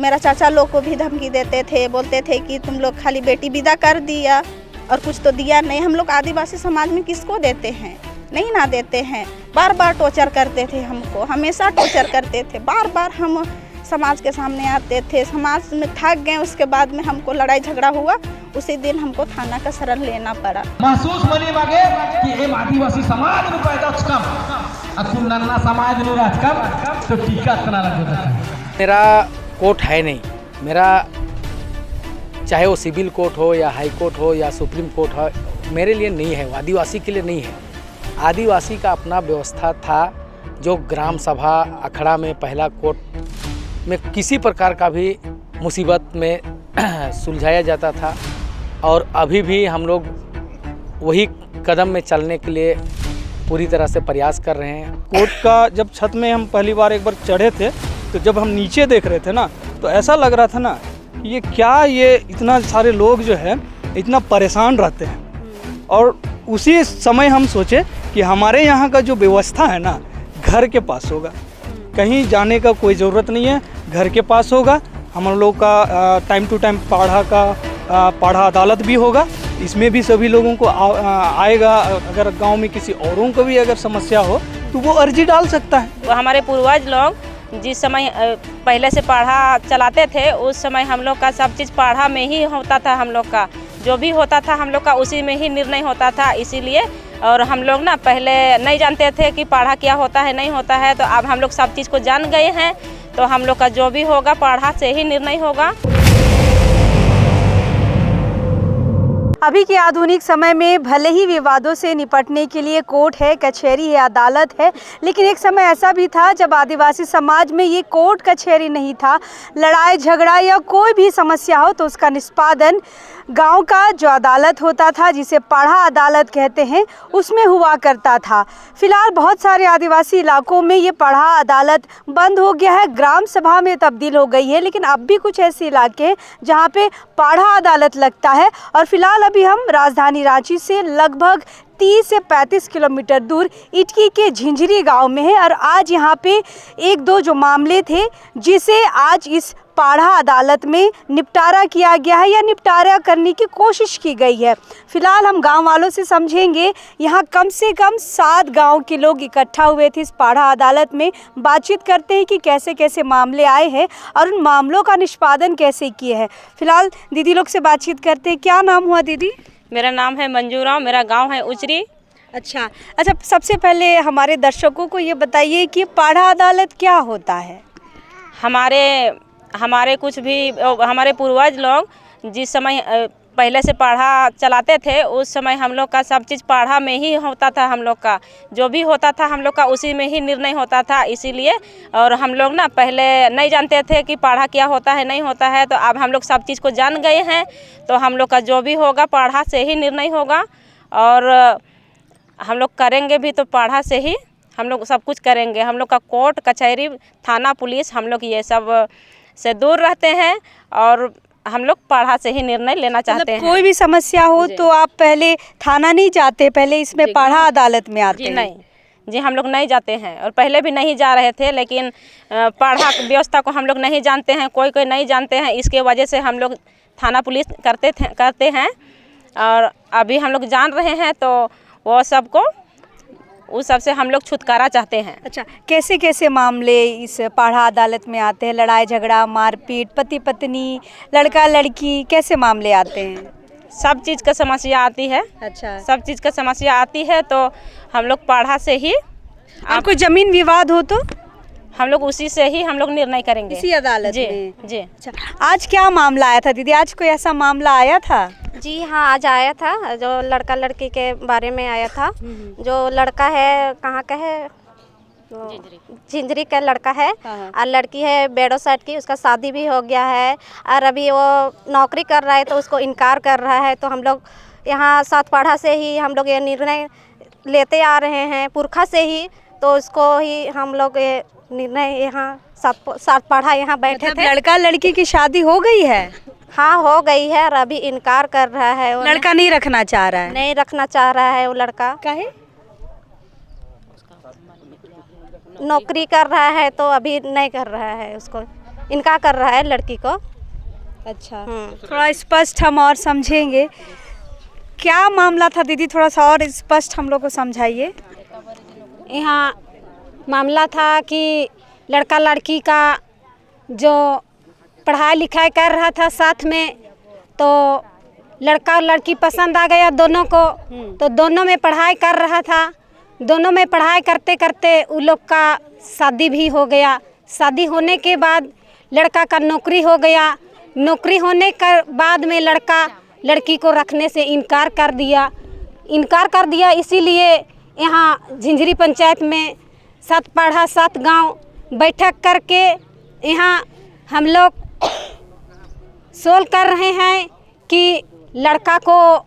मेरा चाचा लोग को भी धमकी देते थे, बोलते थे कि तुम लोग खाली बेटी विदा कर दिया और कुछ तो दिया नहीं। हम लोग आदिवासी समाज में किसको देते हैं, नहीं ना देते हैं। बार बार टॉर्चर करते थे हमको, हमेशा टॉर्चर करते थे। बार बार हम समाज के सामने आते थे, समाज में थक गए। उसके बाद में हमको लड़ाई झगड़ा हुआ, उसी दिन हमको थाना का शरण लेना पड़ा। महसूस मनी मागे कि एम आदिवासी समाज में पैदा कम अकुल नन्ना समाज में राजकम तो टीका तना लग मेरा कोर्ट है नहीं। मेरा चाहे वो सिविल कोर्ट हो या हाई कोर्ट हो या सुप्रीम कोर्ट हो, मेरे लिए नहीं है, वो आदिवासी के लिए नहीं है। आदिवासी का अपना व्यवस्था था जो ग्राम सभा अखड़ा में पहला कोर्ट में किसी प्रकार का भी मुसीबत में सुलझाया जाता था, और अभी भी हम लोग वही कदम में चलने के लिए पूरी तरह से प्रयास कर रहे हैं। कोर्ट का जब छत में हम पहली बार एक बार चढ़े थे तो जब हम नीचे देख रहे थे ना, तो ऐसा लग रहा था ना ये क्या, ये इतना सारे लोग जो है इतना परेशान रहते हैं। और उसी समय हम सोचे कि हमारे यहाँ का जो व्यवस्था है ना, घर के पास होगा, कहीं जाने का कोई ज़रूरत नहीं है, घर के पास होगा। हम लोग का टाइम टू टाइम पाढ़ा अदालत भी होगा, इसमें भी सभी लोगों को आएगा। अगर गांव में किसी औरों को भी अगर समस्या हो तो वो अर्जी डाल सकता है। हमारे पूर्वज लोग जिस समय पहले से पाढ़ा चलाते थे, उस समय हम लोग का सब चीज़ पाढ़ा में ही होता था। हम लोग का जो भी होता था हम लोग का उसी में ही निर्णय होता था। इसीलिए और हम लोग ना पहले नहीं जानते थे कि पाढ़ा क्या होता है, नहीं होता है, तो अब हम लोग सब चीज़ को जान गए हैं। तो हम लोग का जो भी होगा पाढ़ा से ही निर्णय होगा। अभी के आधुनिक समय में भले ही विवादों से निपटने के लिए कोर्ट है, कचहरी है, अदालत है, लेकिन एक समय ऐसा भी था जब आदिवासी समाज में ये कोर्ट कचहरी नहीं था। लड़ाई झगड़ा या कोई भी समस्या हो तो उसका निष्पादन गांव का जो अदालत होता था, जिसे पाढ़ा अदालत कहते हैं, उसमें हुआ करता था। फिलहाल बहुत सारे आदिवासी इलाकों में ये पाढ़ा अदालत बंद हो गया है, ग्राम सभा में तब्दील हो गई है। लेकिन अब भी कुछ ऐसे इलाके हैं जहाँ पे पाढ़ा अदालत लगता है। और फिलहाल अभी हम राजधानी रांची से लगभग 30 से 35 किलोमीटर दूर इटकी के झिंझरी गांव में है। और आज यहाँ पे एक दो जो मामले थे जिसे आज इस पाढ़ा अदालत में निपटारा किया गया है या निपटारा करने की कोशिश की गई है। फिलहाल हम गांव वालों से समझेंगे। यहाँ कम से कम 7 गांव के लोग इकट्ठा हुए थे इस पाढ़ा अदालत में। बातचीत करते हैं कि कैसे कैसे मामले आए हैं और उन मामलों का निष्पादन कैसे किए हैं। फिलहाल दीदी लोग से बातचीत करते हैं। क्या नाम हुआ दीदी? मेरा नाम है मंजू राव, मेरा गांव है उचरी। अच्छा, सबसे पहले हमारे दर्शकों को ये बताइए कि पाढ़ा अदालत क्या होता है? हमारे कुछ भी हमारे पूर्वज लोग जिस समय पहले से पाढ़ा चलाते थे, उस समय हम लोग का सब चीज़ पाढ़ा में ही होता था। हम लोग का जो भी होता था हम लोग का उसी में ही निर्णय होता था। इसीलिए और हम लोग ना पहले नहीं जानते थे कि पाढ़ा क्या होता है, नहीं होता है, तो अब हम लोग सब चीज़ को जान गए हैं। तो हम लोग का जो भी होगा पाढ़ा से ही निर्णय होगा, और हम लोग करेंगे भी तो पाढ़ा से ही हम लोग सब कुछ करेंगे। हम लोग का कोर्ट कचहरी थाना पुलिस हम लोग ये सब से दूर रहते हैं, और हम लोग पाढ़ा से ही निर्णय लेना चाहते हैं। कोई भी समस्या हो तो आप पहले थाना नहीं जाते, पहले इसमें पाढ़ा अदालत में आते हैं? नहीं जी, हम लोग नहीं जाते हैं, और पहले भी नहीं जा रहे थे। लेकिन पाढ़ा व्यवस्था को हम लोग नहीं जानते हैं, कोई कोई नहीं जानते हैं। इसके वजह से हम लोग थाना पुलिस करते हैं, और अभी हम लोग जान रहे हैं, तो वो सबको उस सब से हम लोग छुटकारा चाहते हैं। अच्छा, कैसे कैसे मामले इस पाढ़ा अदालत में आते हैं? लड़ाई झगड़ा, मारपीट, पति पत्नी, लड़का लड़की, कैसे मामले आते हैं? सब चीज़ का समस्या आती है। अच्छा, सब चीज़ का समस्या आती है, तो हम लोग पाढ़ा से ही। और कोई जमीन विवाद हो तो हम लोग उसी से ही हम लोग निर्णय करेंगे, इसी अदालत जी में? जी। अच्छा, आज क्या मामला आया था दीदी? आज कोई ऐसा मामला आया था? जी हाँ, आज आया था। जो लड़का लड़की के बारे में आया था। जो लड़का है कहाँ का है, झिंझरी का लड़का है, और लड़की है बेड़ो साइड की। उसका शादी भी हो गया है, और अभी वो नौकरी कर रहा है, तो उसको इनकार कर रहा है। तो हम लोग यहाँ सात पाढ़ा से ही हम लोग ये निर्णय लेते आ रहे हैं, पुरखा से ही। तो उसको ही हम लोग ये निर्णय यहाँ सात पाढ़ा यहाँ बैठे थे। लड़का लड़की की शादी हो गई है? हाँ, हो गई है, और अभी इनकार कर रहा है। लड़का नहीं रखना चाह रहा है? नहीं रखना चाह रहा है वो लड़का। काहे? नौकरी कर रहा है, तो अभी नहीं कर रहा है उसको इनकार कर रहा है लड़की को। अच्छा, थोड़ा स्पष्ट हम और समझेंगे, क्या मामला था दीदी, थोड़ा सा और स्पष्ट हम लोग को समझाइए। यहाँ मामला था कि लड़का लड़की का जो पढ़ाई लिखाई कर रहा था साथ में, तो लड़का और लड़की पसंद आ गया दोनों को, तो दोनों में पढ़ाई कर रहा था। दोनों में पढ़ाई करते करते उन लोग का शादी भी हो गया। शादी होने के बाद लड़का का नौकरी हो गया। नौकरी होने के बाद में लड़का लड़की को रखने से इनकार कर दिया। इसीलिए यहाँ झिंझरी पंचायत में 7 पाढ़ा 7 गांव बैठक करके यहाँ हम लोग सोल्व कर रहे हैं कि लड़का को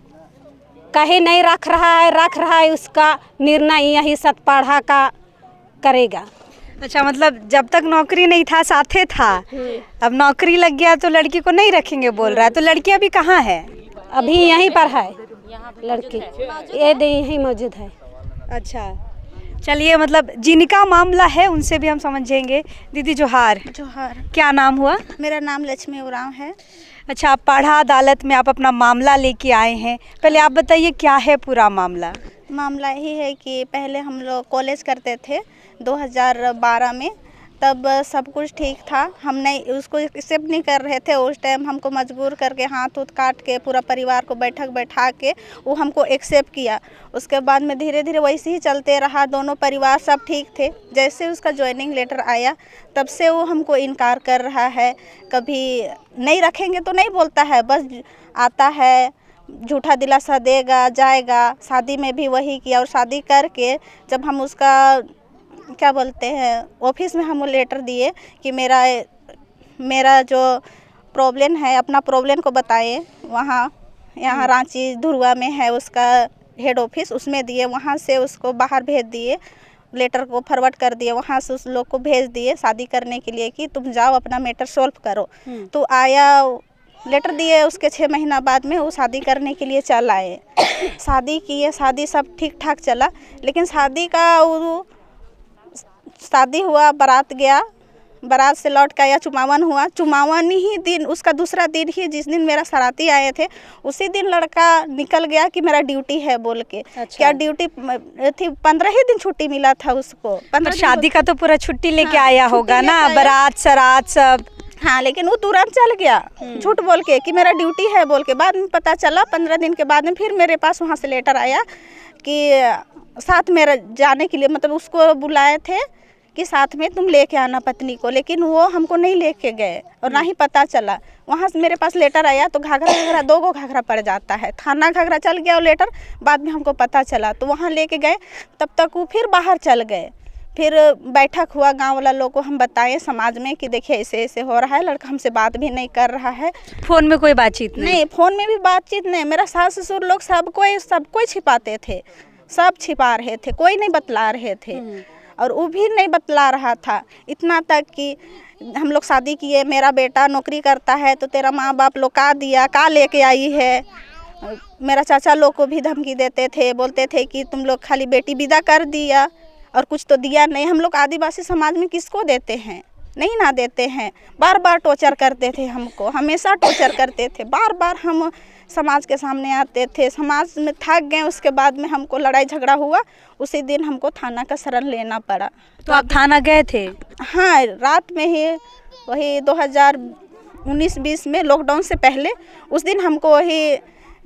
कहीं नहीं रख रहा है, उसका निर्णय यही 7 पाढ़ा का करेगा। अच्छा, मतलब जब तक नौकरी नहीं था साथे था, अब नौकरी लग गया तो लड़की को नहीं रखेंगे बोल रहा है। तो लड़की अभी कहाँ है? अभी यहीं पर है लड़की, ये यहीं मौजूद है। अच्छा, चलिए, मतलब जिनका मामला है उनसे भी हम समझेंगे। दीदी जोहार। जोहार। क्या नाम हुआ? मेरा नाम लक्ष्मी उरांव है। अच्छा, आप पाढ़ा अदालत में आप अपना मामला लेके आए हैं, पहले आप बताइए क्या है पूरा मामला? मामला यही है कि पहले हम लोग कॉलेज करते थे 2012 में, तब सब कुछ ठीक था। हम नहीं उसको एक्सेप्ट नहीं कर रहे थे। उस टाइम हमको मजबूर करके हाथ उथ काट के पूरा परिवार को बैठा के वो हमको एक्सेप्ट किया। उसके बाद में धीरे धीरे वैसे ही चलते रहा। दोनों परिवार सब ठीक थे। जैसे उसका ज्वाइनिंग लेटर आया तब से वो हमको इनकार कर रहा है। कभी नहीं रखेंगे तो नहीं बोलता है, बस आता है, झूठा दिलासा देगा, जाएगा। शादी में भी वही किया। और शादी करके जब हम उसका क्या बोलते हैं ऑफिस में हम लेटर दिए कि मेरा जो प्रॉब्लम है अपना प्रॉब्लम को बताए, यहाँ रांची धुरुआ में है उसका हेड ऑफिस, उसमें दिए। वहाँ से उसको बाहर भेज दिए, लेटर को फॉरवर्ड कर दिए। वहाँ से उस लोग को भेज दिए शादी करने के लिए कि तुम जाओ अपना मैटर सॉल्व करो। तो आया, लेटर दिए, उसके 6 महीना बाद में वो शादी करने के लिए चल आए। शादी किए, शादी सब ठीक ठाक चला। लेकिन शादी हुआ, बारात गया, बारात से लौट के आया, चुमावन हुआ। चुमावन ही दिन, उसका दूसरा दिन ही, जिस दिन मेरा सराती आए थे उसी दिन लड़का निकल गया कि मेरा ड्यूटी है बोल के। अच्छा। क्या ड्यूटी थी? 15 ही दिन छुट्टी मिला था उसको। 15 शादी का तो पूरा छुट्टी लेके आया होगा ना, बारात सरात सब। हाँ, लेकिन वो तुरंत चल गया झूठ बोल के कि मेरा ड्यूटी है बोल के। बाद में पता चला 15 दिन के बाद में फिर मेरे पास वहाँ से लेटर आया कि साथ में जाने के लिए, मतलब उसको बुलाए थे कि साथ में तुम लेके आना पत्नी को। लेकिन वो हमको नहीं लेके गए और ना ही पता चला। वहाँ से मेरे पास लेटर आया तो घाघरा 2 घाघरा पड़ जाता है, थाना घाघरा चल गया और लेटर बाद में हमको पता चला। तो वहाँ लेके गए, तब तक वो फिर बाहर चल गए। फिर बैठक हुआ, गांव वाला लोग को हम बताए समाज में कि देखिए ऐसे ऐसे हो रहा है, लड़का हमसे बात भी नहीं कर रहा है। फ़ोन में कोई बातचीत नहीं, फ़ोन में भी बातचीत नहीं। मेरा सास ससुर लोग सब कोई छिपाते थे, सब छिपा रहे थे, कोई नहीं बतला रहे थे। और वो भी नहीं बतला रहा था। इतना तक कि हम लोग शादी किए, मेरा बेटा नौकरी करता है तो तेरा माँ बाप लोग का दिया, का लेके आई है। मेरा चाचा लोग को भी धमकी देते थे, बोलते थे कि तुम लोग खाली बेटी विदा कर दिया और कुछ तो दिया नहीं। हम लोग आदिवासी समाज में किसको देते हैं? नहीं ना देते हैं। बार बार टॉर्चर करते थे हमको, हमेशा टॉर्चर करते थे। बार बार हम समाज के सामने आते थे, समाज में थक गए। उसके बाद में हमको लड़ाई झगड़ा हुआ, उसी दिन हमको थाना का शरण लेना पड़ा। तो आप थाना गए थे? हाँ, रात में ही, वही 2019-20 में, लॉकडाउन से पहले, उस दिन हमको वही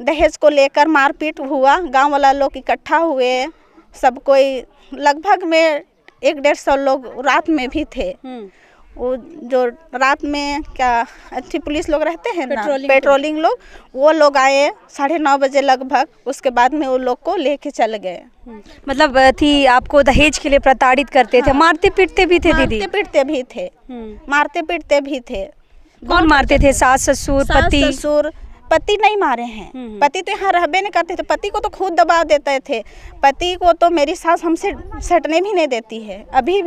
दहेज को लेकर मारपीट हुआ। गांव वाला लोग इकट्ठा हुए, सब कोई, लगभग में 100-150 लोग रात में भी थे। वो जो रात में क्या अच्छी पुलिस लोग रहते हैं ना, पेट्रोलिंग लोग, वो लोग आए 9:30 बजे लगभग। उसके बाद में वो लोग को लेके चल गए। मतलब थी आपको दहेज के लिए प्रताड़ित करते थे? मारते पीटते भी थे दीदी? मारते पीटते भी थे, मारते पीटते भी थे। कौन मारते थे? सास ससुर, पति? ससुर, पति नहीं मारे हैं। पति तो यहाँ रहबे नहीं करते थे। पति को तो खुद दबा देते थे। पति को तो मेरी सास हमसे सटने भी नहीं देती है। अभी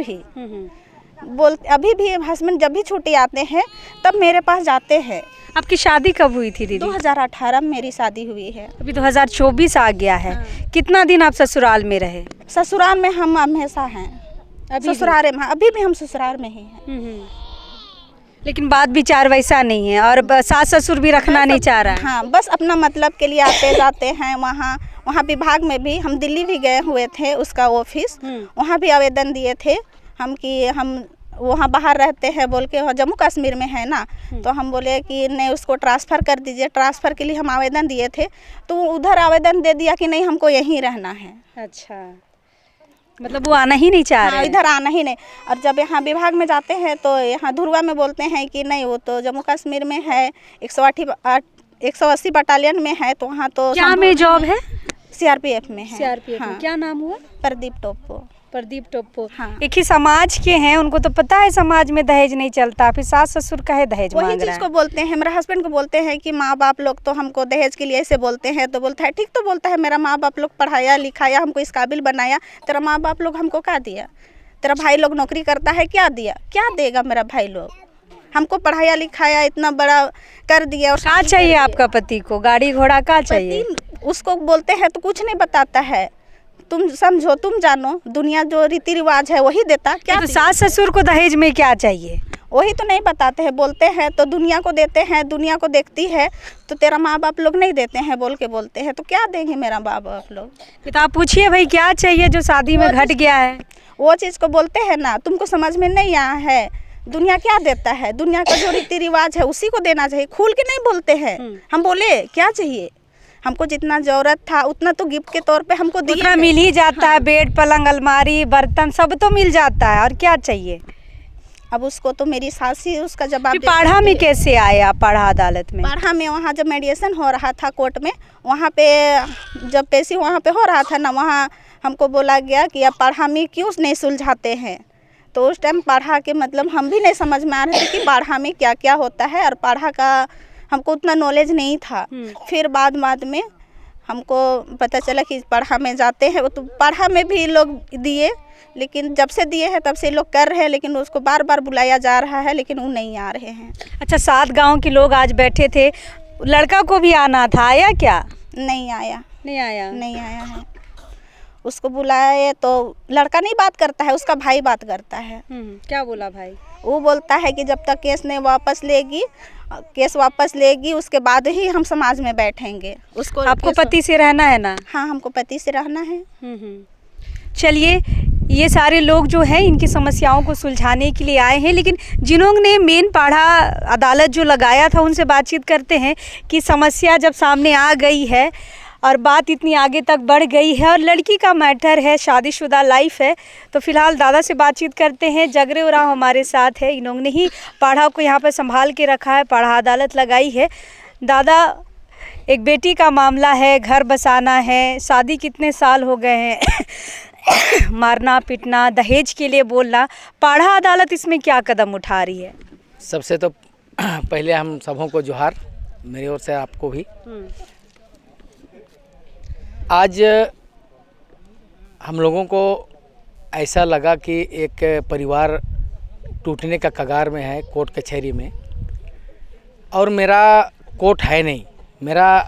भी हस्बैंड जब भी छुट्टी आते हैं तब मेरे पास जाते हैं। आपकी शादी कब हुई थी दीदी? 2018 में मेरी शादी हुई है। अभी 2024 आ गया है। कितना दिन आप ससुराल में रहे? ससुराल में हम हमेशा हैं। ससुराल में अभी भी हम ससुराल में ही हैं। लेकिन बात विचार वैसा नहीं है और सास ससुर भी रखना नहीं चाह रहा है। हाँ, बस अपना मतलब के लिए आते जाते हैं। वहाँ विभाग में भी हम दिल्ली भी गए हुए थे, उसका ऑफिस, वहाँ भी आवेदन दिए थे हम कि हम वहाँ बाहर रहते हैं बोल के, जम्मू कश्मीर में है ना, तो हम बोले कि नहीं उसको ट्रांसफ़र कर दीजिए। ट्रांसफ़र के लिए हम आवेदन दिए थे तो उधर आवेदन दे दिया कि नहीं हमको यहीं रहना है। अच्छा, मतलब वो आना ही नहीं चाह रहे हाँ, इधर आना ही नहीं। और जब यहाँ विभाग में जाते हैं तो यहाँ धुरवा में बोलते हैं कि नहीं वो तो जम्मू कश्मीर में है, 180 बटालियन में है, तो वहाँ तो क्या में जॉब है? CRPF में है। CRPF में। क्या नाम हुआ? प्रदीप टोप्पो। प्रदीप टोप्पो। हाँ। एक ही समाज के हैं, उनको तो पता है समाज में दहेज नहीं चलता, फिर सास ससुर का है दहेज वही मांग रहा चीज़ है। को बोलते हैं, मेरे हस्बैंड को बोलते हैं कि माँ बाप लोग तो हमको दहेज के लिए ऐसे बोलते हैं, तो बोलता है ठीक, तो बोलता है मेरा माँ बाप लोग पढ़ाया लिखाया, हमको इस काबिल बनाया, तेरा माँ बाप लोग हमको क्या दिया? तेरा भाई लोग नौकरी करता है, क्या दिया? क्या देगा मेरा भाई लोग? हमको पढ़ाया लिखाया इतना बड़ा कर दिया। और क्या चाहिए आपका पति को? गाड़ी घोड़ा क्या चाहिए? उसको बोलते हैं तो कुछ नहीं बताता है। तुम समझो, तुम जानो, दुनिया जो रीति रिवाज है वही देता। क्या तो सास ससुर को दहेज में क्या चाहिए? वही तो नहीं बताते हैं, बोलते हैं तो दुनिया को देते हैं, दुनिया को देखती है तो तेरा माँ बाप लोग नहीं देते हैं बोल के बोलते हैं, तो क्या देंगे मेरा माँ बाप लोग? तो आप पूछिए भाई क्या चाहिए जो शादी में घट गया है? वो चीज़ को बोलते हैं ना, तुमको समझ में नहीं आया है, दुनिया क्या देता है, दुनिया का जो रीति रिवाज है उसी को देना चाहिए। खुल के नहीं बोलते हैं। हम बोले क्या चाहिए, हमको जितना जरूरत था उतना तो गिफ्ट के तौर पे हमको दिया उतना मिल ही जाता है, बेड पलंग अलमारी बर्तन सब तो मिल जाता है, और क्या चाहिए? अब उसको तो मेरी सास ही उसका जवाब फिर पाढ़ा में कैसे आए आप? पाढ़ा अदालत में? पाढ़ा में वहाँ जब मेडिएशन हो रहा था कोर्ट में, वहाँ पे जब पेशी वहाँ पे हो रहा था ना, वहाँ हमको बोला गया कि अब पाढ़ा में क्यों नहीं सुलझाते हैं। तो उस टाइम पाढ़ा के मतलब हम भी नहीं समझ में आ रहे थे कि पाढ़ा में क्या क्या होता है, और पाढ़ा का हमको उतना नॉलेज नहीं था। फिर बाद में हमको पता चला कि पाढ़ा में जाते हैं, वो तो पाढ़ा में भी लोग दिए, लेकिन जब से दिए हैं तब से लोग कर रहे हैं, लेकिन उसको बार बार बुलाया जा रहा है, लेकिन वो नहीं आ रहे हैं। अच्छा, 7 गांव के लोग आज बैठे थे, लड़का को भी आना था, आया क्या? नहीं आया। नहीं आया। नहीं आया है। उसको बुलाए तो लड़का नहीं बात करता है, उसका भाई बात करता है। क्या बोला भाई? वो बोलता है कि जब तक केस नहीं वापस लेगी, केस वापस लेगी उसके बाद ही हम समाज में बैठेंगे। उसको आपको पति से रहना है ना? हाँ, हमको पति से रहना है। चलिए, ये सारे लोग जो हैं इनकी समस्याओं को सुलझाने के लिए आए हैं, लेकिन जिन्होंने मेन पाढ़ा अदालत जो लगाया था उनसे बातचीत करते हैं कि समस्या जब सामने आ गई है और बात इतनी आगे तक बढ़ गई है और लड़की का मैटर है, शादीशुदा लाइफ है, तो फिलहाल दादा से बातचीत करते हैं। जगरे उरांव हमारे साथ है, इन्होंने ही पाढ़ा को यहाँ पर संभाल के रखा है, पाढ़ा अदालत लगाई है। दादा, एक बेटी का मामला है, घर बसाना है, शादी कितने साल हो गए हैं, मारना पीटना, दहेज के लिए बोलना, पाढ़ा अदालत इसमें क्या कदम उठा रही है? सबसे तो पहले हम सबों को जोहार, मेरी ओर से आपको भी। आज हम लोगों को ऐसा लगा कि एक परिवार टूटने का कगार में है कोर्ट कचहरी में, और मेरा कोर्ट है नहीं। मेरा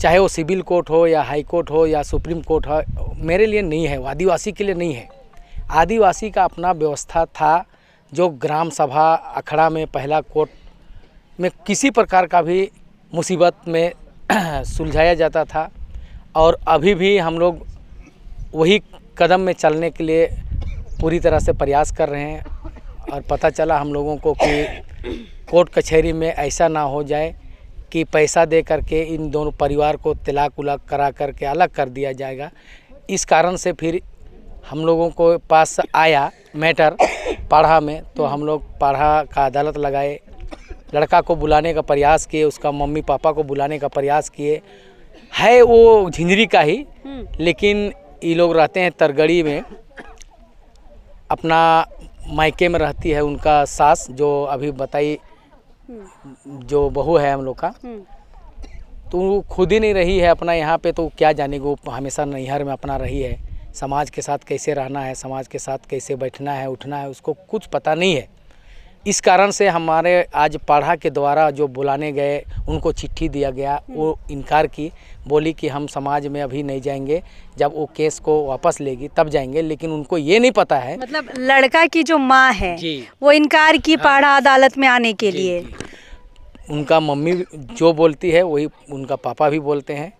चाहे वो सिविल कोर्ट हो या हाई कोर्ट हो या सुप्रीम कोर्ट हो, मेरे लिए नहीं है, वो आदिवासी के लिए नहीं है। आदिवासी का अपना व्यवस्था था, जो ग्राम सभा अखड़ा में पहला कोर्ट में किसी प्रकार का भी मुसीबत में सुलझाया जाता था, और अभी भी हम लोग वही कदम में चलने के लिए पूरी तरह से प्रयास कर रहे हैं। और पता चला हम लोगों को कि कोर्ट कचहरी में ऐसा ना हो जाए कि पैसा दे करके इन दोनों परिवार को तलाक उलाक करा करके अलग कर दिया जाएगा। इस कारण से फिर हम लोगों को पास आया मैटर पाढ़ा में, तो हम लोग पाढ़ा का अदालत लगाए, लड़का को बुलाने का प्रयास किए, उसका मम्मी पापा को बुलाने का प्रयास किए। है वो झिंझरी का ही, लेकिन ये लोग रहते हैं तरगड़ी में, अपना मायके में रहती है उनका सास, जो अभी बताई जो बहू है हम लोग का, तो वो खुद ही नहीं रही है अपना यहाँ पे, तो क्या जानेगी। वो हमेशा नैहर में अपना रही है, समाज के साथ कैसे रहना है, समाज के साथ कैसे बैठना है उठना है, उसको कुछ पता नहीं है। इस कारण से हमारे आज पाढ़ा के द्वारा जो बुलाने गए उनको चिट्ठी दिया गया, वो इनकार की, बोली कि हम समाज में अभी नहीं जाएंगे, जब वो केस को वापस लेगी तब जाएंगे। लेकिन उनको ये नहीं पता है, मतलब लड़का की जो माँ है जी, वो इनकार की पाढ़ा अदालत में आने के लिए। उनका मम्मी जो बोलती है वही उनका पापा भी बोलते हैं,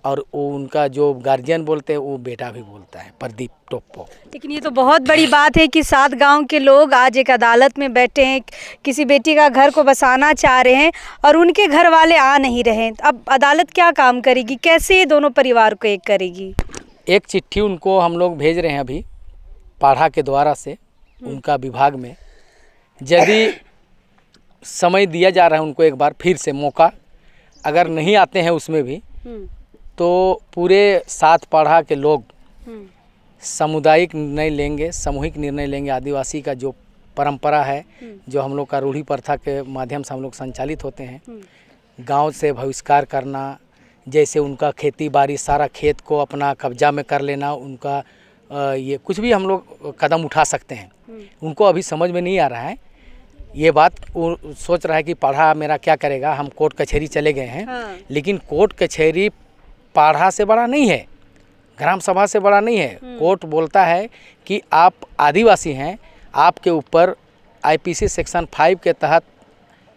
और वो उनका जो गार्जियन बोलते हैं वो बेटा भी बोलता है, प्रदीप टोप्पो। लेकिन ये तो बहुत बड़ी बात है कि 7 गांव के लोग आज एक अदालत में बैठे हैं, किसी बेटी का घर को बसाना चाह रहे हैं और उनके घर वाले आ नहीं रहे हैं। अब अदालत क्या काम करेगी, कैसे दोनों परिवार को एक करेगी? एक चिट्ठी उनको हम लोग भेज रहे हैं अभी पाढ़ा के द्वारा से उनका विभाग में, यदि समय दिया जा रहा है उनको एक बार फिर से मौका, अगर नहीं आते हैं उसमें भी तो पूरे 7 पाढ़ा के लोग सामुदायिक निर्णय लेंगे, सामूहिक निर्णय लेंगे। आदिवासी का जो परंपरा है, जो हम लोग का रूढ़ी प्रथा के माध्यम से हम लोग संचालित होते हैं, गांव से बहिष्कार करना, जैसे उनका खेती बाड़ी सारा खेत को अपना कब्जा में कर लेना, उनका ये कुछ भी हम लोग कदम उठा सकते हैं। उनको अभी समझ में नहीं आ रहा है ये बात, वो सोच रहा है कि पाढ़ा मेरा क्या करेगा, हम कोर्ट कचहरी चले गए हैं। लेकिन कोर्ट कचहरी पाढ़ा से बड़ा नहीं है, ग्राम सभा से बड़ा नहीं है। कोर्ट बोलता है कि आप आदिवासी हैं, आपके ऊपर आईपीसी सेक्शन 5 के तहत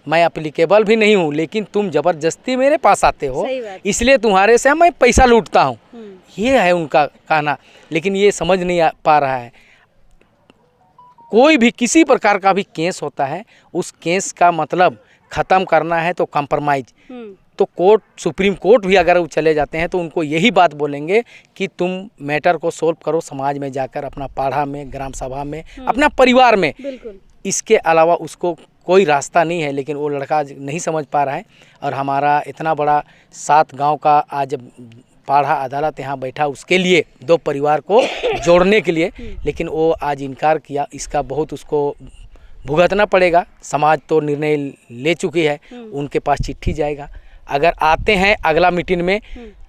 मैं एप्लीकेबल भी नहीं हूँ, लेकिन तुम ज़बरदस्ती मेरे पास आते हो, इसलिए तुम्हारे से मैं पैसा लूटता हूँ। ये है उनका कहना, लेकिन ये समझ नहीं पा रहा है। कोई भी किसी प्रकार का भी केस होता है, उस केस का मतलब ख़त्म करना है तो कंप्रोमाइज। तो कोर्ट, सुप्रीम कोर्ट भी अगर वो चले जाते हैं तो उनको यही बात बोलेंगे कि तुम मैटर को सोल्व करो समाज में जाकर, अपना पाढ़ा में, ग्राम सभा में, अपना परिवार में। इसके अलावा उसको कोई रास्ता नहीं है। लेकिन वो लड़का नहीं समझ पा रहा है, और हमारा इतना बड़ा 7 गांव का आज पाढ़ा अदालत यहाँ बैठा उसके लिए, 2 परिवार को जोड़ने के लिए, लेकिन वो आज इनकार किया। इसका बहुत उसको भुगतना पड़ेगा। समाज तो निर्णय ले चुकी है, उनके पास चिट्ठी जाएगा। अगर आते हैं अगला मीटिंग में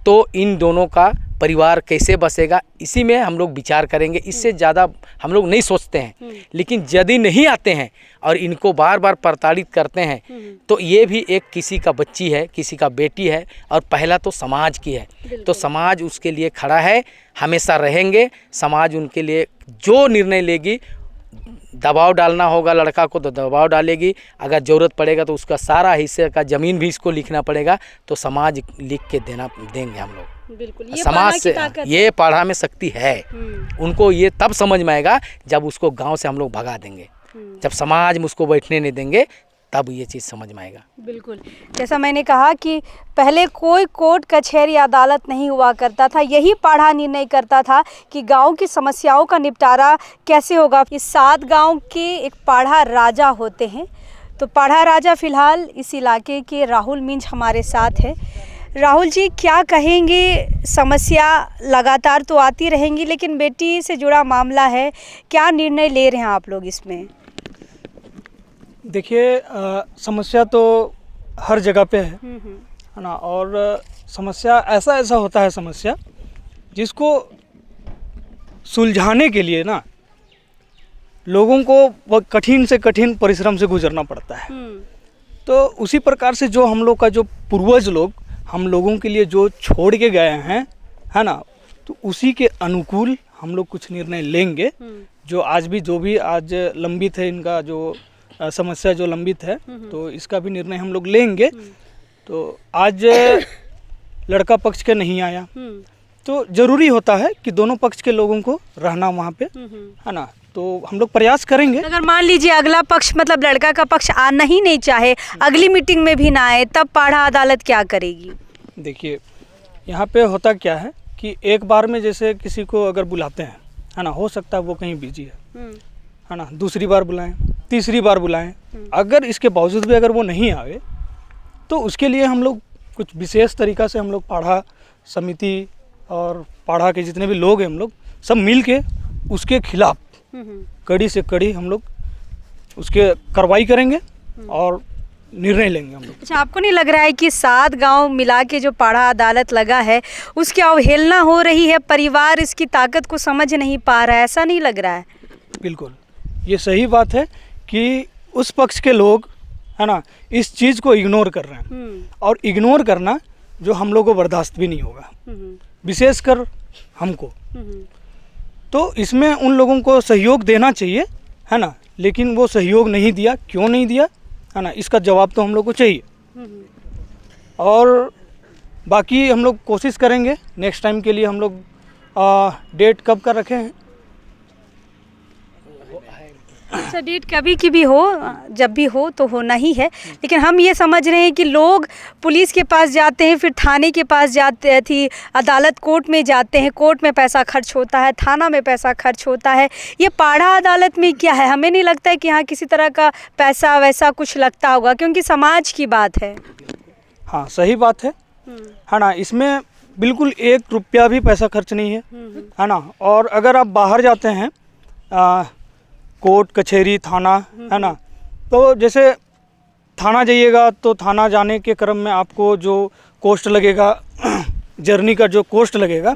तो इन दोनों का परिवार कैसे बसेगा, इसी में हम लोग विचार करेंगे। इससे ज़्यादा हम लोग नहीं सोचते हैं। लेकिन यदि नहीं आते हैं और इनको बार बार प्रताड़ित करते हैं तो ये भी एक किसी का बच्ची है, किसी का बेटी है, और पहला तो समाज की है। तो समाज उसके लिए खड़ा है, हमेशा रहेंगे। समाज उनके लिए जो निर्णय लेगी, दबाव डालना होगा लड़का को तो दबाव डालेगी, अगर ज़रूरत पड़ेगा तो उसका सारा हिस्से का ज़मीन भी इसको लिखना पड़ेगा, तो समाज लिख के देंगे हम लोग। बिल्कुल, ये समाज से ये पाढ़ा में शक्ति है। उनको ये तब समझ में आएगा जब उसको गांव से हम लोग भगा देंगे, जब समाज में उसको बैठने नहीं देंगे, तब ये चीज़ समझ में आएगा। बिल्कुल, जैसा मैंने कहा कि पहले कोई कोर्ट कचहरी अदालत नहीं हुआ करता था, यही पाढ़ा निर्णय करता था कि गांव की समस्याओं का निपटारा कैसे होगा। इस 7 गांव के एक पाढ़ा राजा होते हैं। तो पाढ़ा राजा फिलहाल इस इलाके के राहुल मिंज हमारे साथ है। राहुल जी, क्या कहेंगे? समस्या लगातार तो आती रहेंगी, लेकिन बेटी से जुड़ा मामला है, क्या निर्णय ले रहे हैं आप लोग इसमें? देखिए, समस्या तो हर जगह पे है ना, और समस्या ऐसा होता है समस्या जिसको सुलझाने के लिए ना लोगों को वो कठिन से कठिन परिश्रम से गुजरना पड़ता है। तो उसी प्रकार से जो हम लोग का जो पूर्वज लोग हम लोगों के लिए जो छोड़ के गए हैं, है ना, तो उसी के अनुकूल हम लोग कुछ निर्णय लेंगे। जो आज लंबित है, इनका जो समस्या जो लंबित है, तो इसका भी निर्णय हम लोग लेंगे। तो आज लड़का पक्ष के नहीं आया, तो ज़रूरी होता है कि दोनों पक्ष के लोगों को रहना वहाँ पे, है ना। तो हम लोग प्रयास करेंगे। अगर मान लीजिए अगला पक्ष, मतलब लड़का का पक्ष आना ही नहीं चाहे, अगली मीटिंग में भी ना आए, तब पाढ़ा अदालत क्या करेगी? देखिए, यहाँ पे होता क्या है कि एक बार में जैसे किसी को अगर बुलाते हैं, है ना, हो सकता है वो कहीं बिजी है ना, दूसरी बार बुलाएं, तीसरी बार बुलाएं, अगर इसके बावजूद भी अगर वो नहीं आए तो उसके लिए हम लोग कुछ विशेष तरीक़ा से हम लोग पाढ़ा समिति और पाढ़ा के जितने भी लोग हैं, हम लोग सब मिल के उसके खिलाफ कड़ी से कड़ी हम लोग उसके कार्रवाई करेंगे और निर्णय लेंगे हम लोग। अच्छा, आपको नहीं लग रहा है कि 7 गांव मिला के जो पाढ़ा अदालत लगा है उसकी अवहेलना हो रही है, परिवार इसकी ताकत को समझ नहीं पा रहा है, ऐसा नहीं लग रहा है? बिल्कुल, ये सही बात है कि उस पक्ष के लोग है ना इस चीज़ को इग्नोर कर रहे हैं, और इग्नोर करना जो हम लोगों को बर्दाश्त भी नहीं होगा, विशेषकर हमको। तो इसमें उन लोगों को सहयोग देना चाहिए, है ना, लेकिन वो सहयोग नहीं दिया, क्यों नहीं दिया, है ना, इसका जवाब तो हम लोग को चाहिए। और बाकी हम लोग कोशिश करेंगे नेक्स्ट टाइम के लिए। हम लोग डेट कब का रखे हैं? अच्छा, डेट कभी की भी हो, जब भी हो तो होना ही है, लेकिन हम ये समझ रहे हैं कि लोग पुलिस के पास जाते हैं, फिर थाने के पास जाते थी, अदालत कोर्ट में जाते हैं, कोर्ट में पैसा खर्च होता है, थाना में पैसा खर्च होता है। ये पाड़ा अदालत में क्या है? हमें नहीं लगता है कि यहाँ किसी तरह का पैसा वैसा कुछ लगता होगा, क्योंकि समाज की बात है। हाँ, सही बात है ना। इसमें बिल्कुल 1 रुपया भी पैसा खर्च नहीं है ना। और अगर आप बाहर जाते हैं कोर्ट कचहरी थाना, है ना, तो जैसे थाना जाइएगा तो थाना जाने के क्रम में आपको जो कॉस्ट लगेगा जर्नी का जो कॉस्ट लगेगा,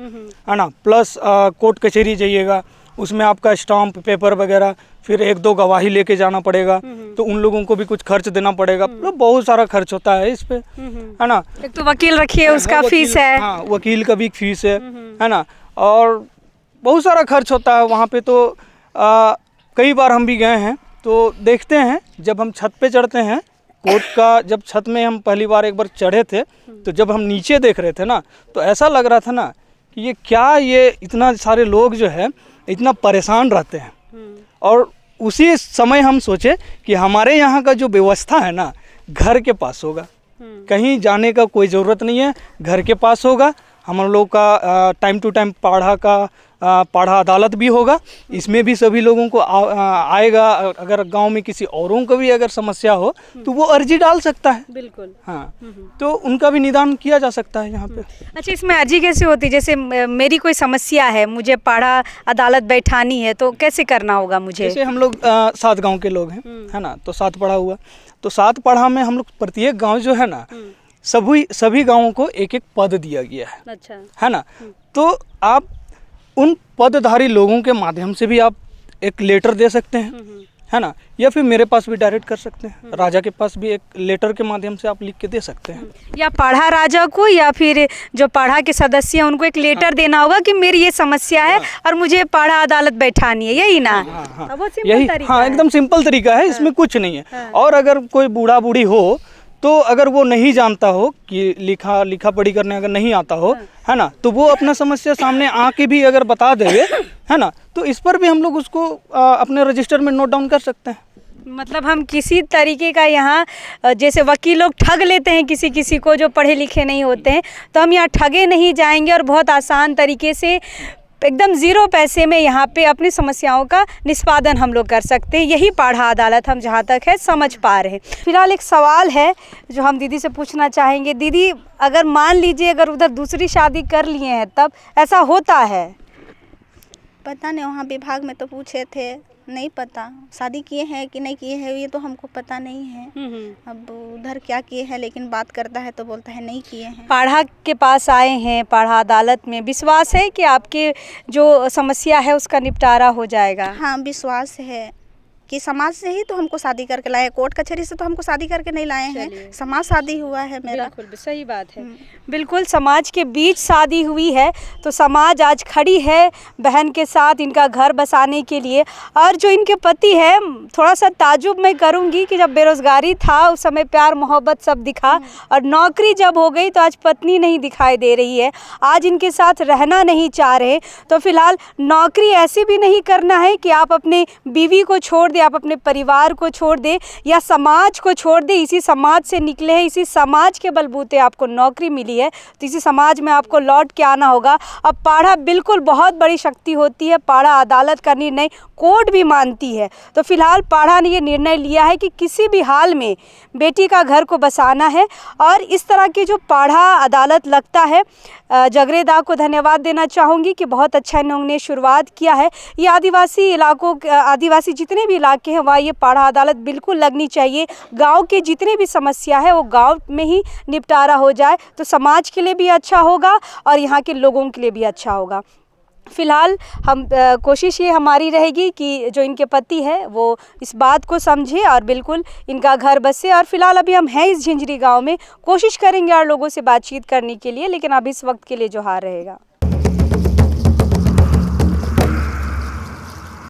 है ना, प्लस कोर्ट कचहरी जाइएगा उसमें आपका स्टाम्प पेपर वगैरह, फिर 1-2 गवाही लेके जाना पड़ेगा, तो उन लोगों को भी कुछ खर्च देना पड़ेगा। मतलब बहुत सारा खर्च होता है इस पे, है ना। एक तो वकील रखिए, उसका फीस है। हाँ, वकील का भी फीस है ना, और बहुत सारा खर्च होता है वहाँ पे। तो कई बार हम भी गए हैं तो देखते हैं, जब हम छत पे चढ़ते हैं कोर्ट का, जब छत में हम पहली बार एक बार चढ़े थे, तो जब हम नीचे देख रहे थे ना, तो ऐसा लग रहा था ना कि ये क्या, ये इतना सारे लोग जो है इतना परेशान रहते हैं। और उसी समय हम सोचे कि हमारे यहाँ का जो व्यवस्था है ना, घर के पास होगा, कहीं जाने का कोई ज़रूरत नहीं है, घर के पास होगा। हम लोग का टाइम टू टाइम पाड़ा अदालत भी होगा, इसमें भी सभी लोगों को आएगा। अगर गांव में किसी औरों को भी अगर समस्या हो तो वो अर्जी डाल सकता है, बिल्कुल। हाँ, तो उनका भी निदान किया जा सकता है यहाँ पे। अच्छा, इसमें अर्जी कैसे होती है? जैसे मेरी कोई समस्या है, मुझे पाड़ा अदालत बैठानी है, तो कैसे करना होगा मुझे? जैसे हम लोग 7 गाँव के लोग हैं, है ना, तो 7 पाड़ा हुआ, तो 7 पाड़ा में हम लोग प्रत्येक गाँव जो है ना, सभी गाँवों को एक पद दिया गया है। अच्छा, है ना। तो आप उन पदधारी लोगों के माध्यम से भी आप एक लेटर दे सकते हैं, है ना, या फिर मेरे पास भी डायरेक्ट कर सकते हैं, राजा के पास भी एक लेटर के माध्यम से आप लिख के दे सकते हैं। या पाड़ा राजा को या फिर जो पाड़ा के सदस्य हैं उनको एक लेटर देना होगा कि मेरी ये समस्या है और मुझे पाड़ा अदालत बैठानी है, यही ना? बहुत सिंपल तरीका है। एकदम सिंपल तरीका है, इसमें कुछ नहीं है। और अगर कोई बूढ़ा बूढ़ी हो, तो अगर वो नहीं जानता हो कि लिखा पढ़ी करने अगर नहीं आता हो, है ना, तो वो अपना समस्या सामने आके भी अगर बता देवे, है ना, तो इस पर भी हम लोग उसको अपने रजिस्टर में नोट डाउन कर सकते हैं। मतलब हम किसी तरीके का यहाँ, जैसे वकील लोग ठग लेते हैं किसी को जो पढ़े लिखे नहीं होते हैं, तो हम यहाँ ठगे नहीं जाएंगे और बहुत आसान तरीके से एकदम 0 पैसे में यहाँ पे अपनी समस्याओं का निष्पादन हम लोग कर सकते हैं। यही पाड़ा अदालत हम जहाँ तक है समझ पा रहे हैं। फिलहाल एक सवाल है जो हम दीदी से पूछना चाहेंगे। दीदी, अगर मान लीजिए अगर उधर दूसरी शादी कर लिए हैं, तब ऐसा होता है? पता नहीं, वहाँ विभाग में तो पूछे थे, नहीं पता शादी किए हैं कि नहीं किए हैं, ये तो हमको पता नहीं है। अब उधर क्या किए हैं, लेकिन बात करता है तो बोलता है नहीं किए हैं। पाड़ा के पास आए हैं, पाड़ा अदालत में, विश्वास है कि आपके जो समस्या है उसका निपटारा हो जाएगा? हाँ, विश्वास है कि समाज से ही तो हमको शादी करके लाए, कोर्ट कचहरी से तो हमको शादी करके नहीं लाए हैं, समाज शादी हुआ है मेरा। बिल्कुल सही बात है। बिल्कुल समाज के बीच शादी हुई है, तो समाज आज खड़ी है बहन के साथ इनका घर बसाने के लिए। और जो इनके पति है, थोड़ा सा ताजुब मैं करूंगी कि जब बेरोजगारी था उस समय प्यार मोहब्बत सब दिखा, और नौकरी जब हो गई तो आज पत्नी नहीं दिखाई दे रही है, आज इनके साथ रहना नहीं चाह रहे। तो फिलहाल नौकरी ऐसी भी नहीं करना है कि आप अपने बीवी को छोड़, आप अपने परिवार को छोड़ दे या समाज को छोड़ दे। इसी समाज से निकले हैं, इसी समाज के बलबूते आपको नौकरी मिली है, तो इसी समाज में आपको लौट के आना होगा। अब पाड़ा बिल्कुल बहुत बड़ी शक्ति होती है, पाड़ा अदालत का निर्णय कोर्ट भी मानती है। तो फिलहाल पाड़ा ने ये निर्णय लिया है कि किसी भी हाल में बेटी का घर को बसाना है, और इस तरह की जो पाड़ा अदालत लगता है, जगरेदा को धन्यवाद देना चाहूँगी कि बहुत अच्छा इन्होंने शुरुआत किया है। ये आदिवासी इलाकों, आदिवासी जितने भी इलाके हैं वहाँ ये पाड़ा अदालत बिल्कुल लगनी चाहिए। गांव के जितने भी समस्या है वो गांव में ही निपटारा हो जाए, तो समाज के लिए भी अच्छा होगा और यहाँ के लोगों के लिए भी अच्छा होगा। फ़िलहाल हम कोशिश ये हमारी रहेगी कि जो इनके पति है वो इस बात को समझे और बिल्कुल इनका घर बसे। और फ़िलहाल अभी हम हैं इस झिंझरी गांव में, कोशिश करेंगे और लोगों से बातचीत करने के लिए, लेकिन अब इस वक्त के लिए जोहार रहेगा।